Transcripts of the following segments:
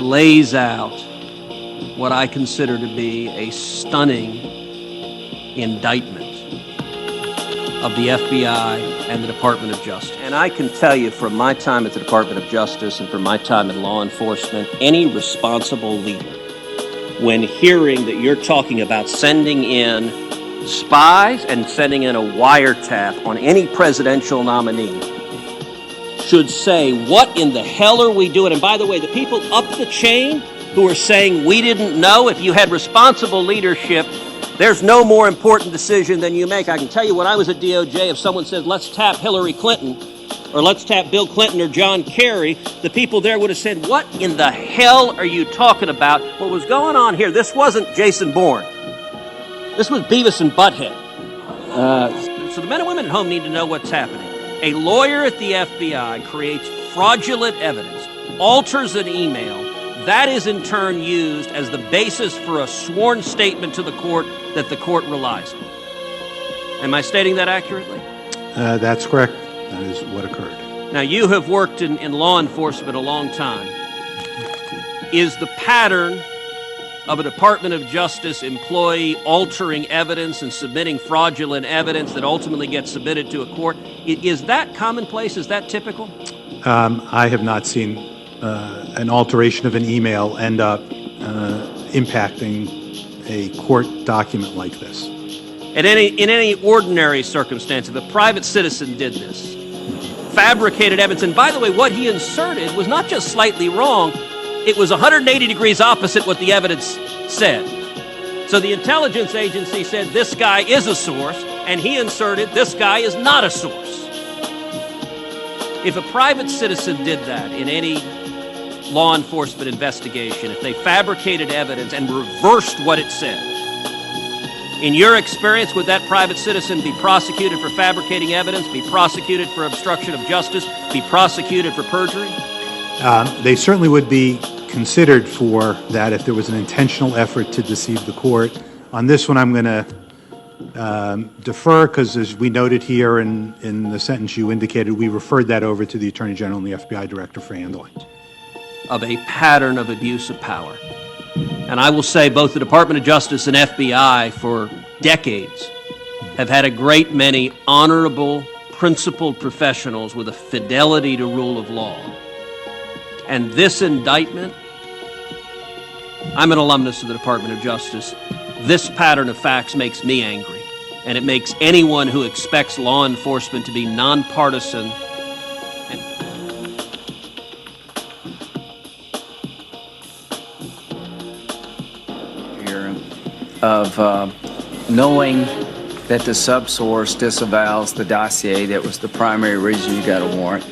lays out what I consider to be a stunning indictment of the FBI and the Department of Justice. And I can tell you from my time at the Department of Justice and from my time in law enforcement, any responsible leader, when hearing that you're talking about sending in spies and sending in a wiretap on any presidential nominee, should say, what in the hell are we doing? And by the way, the people up the chain who are saying we didn't know, if you had responsible leadership, there's no more important decision than you make. I can tell you when I was at DOJ, if someone said, let's tap Hillary Clinton, or let's tap Bill Clinton or John Kerry, the people there would have said, what in the hell are you talking about? What was going on here? This wasn't Jason Bourne. This was Beavis and Butthead. So the men and women at home need to know what's happening. A lawyer at the FBI creates fraudulent evidence, alters an email. That is in turn used as the basis for a sworn statement to the court that the court relies on. Am I stating that accurately? That's correct. That is what occurred. Now, you have worked in law enforcement a long time. Is the pattern of a Department of Justice employee altering evidence and submitting fraudulent evidence that ultimately gets submitted to a court, is that commonplace? Is that typical? I have not seen an alteration of an email end up impacting a court document like this. In any ordinary circumstance, if a private citizen did this, fabricated evidence, and by the way, what he inserted was not just slightly wrong, it was 180 degrees opposite what the evidence said. So the intelligence agency said this guy is a source, and he inserted this guy is not a source. If a private citizen did that in any law enforcement investigation, if they fabricated evidence and reversed what it said, in your experience, would that private citizen be prosecuted for fabricating evidence, be prosecuted for obstruction of justice, be prosecuted for perjury? They certainly would be considered for that if there was an intentional effort to deceive the court. On this one, I'm going to defer because, as we noted here in the sentence you indicated, we referred that over to the Attorney General and the FBI Director for handling. Of a pattern of abuse of power. And I will say both the Department of Justice and FBI for decades have had a great many honorable, principled professionals with a fidelity to rule of law. And this indictment, I'm an alumnus of the Department of Justice. This pattern of facts makes me angry. And it makes anyone who expects law enforcement to be nonpartisan of knowing that the subsource disavows the dossier that was the primary reason you got a warrant,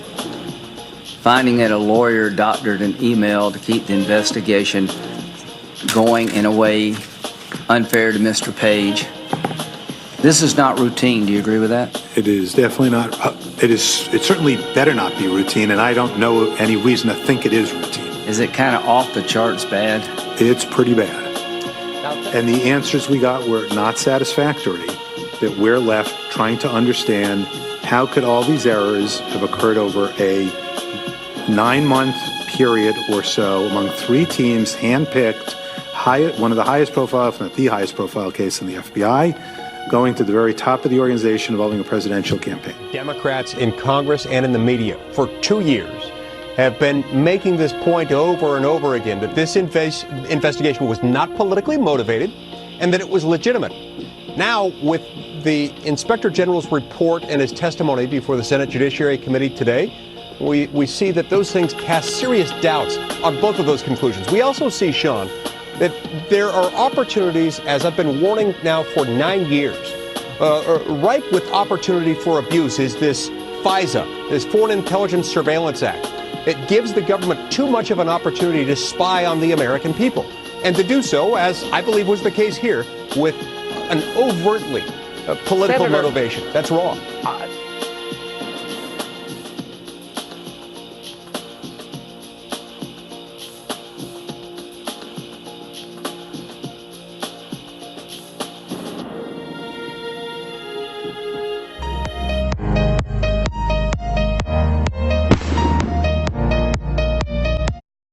finding that a lawyer doctored an email to keep the investigation going in a way unfair to Mr. Page. This is not routine. Do you agree with that? It is definitely not. It certainly better not be routine, and I don't know any reason to think it is routine. Is it kind of off the charts bad? It's pretty bad. And the answers we got were not satisfactory, that we're left trying to understand how could all these errors have occurred over a 9-month period or so among 3 teams, handpicked, one of the highest profile, if not the highest profile case in the FBI, going to the very top of the organization involving a presidential campaign. Democrats in Congress and in the media for 2 years have been making this point over and over again, that this investigation was not politically motivated and that it was legitimate. Now, with the Inspector General's report and his testimony before the Senate Judiciary Committee today, we see that those things cast serious doubts on both of those conclusions. We also see, Sean, that there are opportunities, as I've been warning now for 9 years, ripe with opportunity for abuse is this Fisa, this Foreign Intelligence Surveillance Act. It gives the government too much of an opportunity to spy on the American people, and to do so, as I believe was the case here, with an overtly political motivation. That's wrong.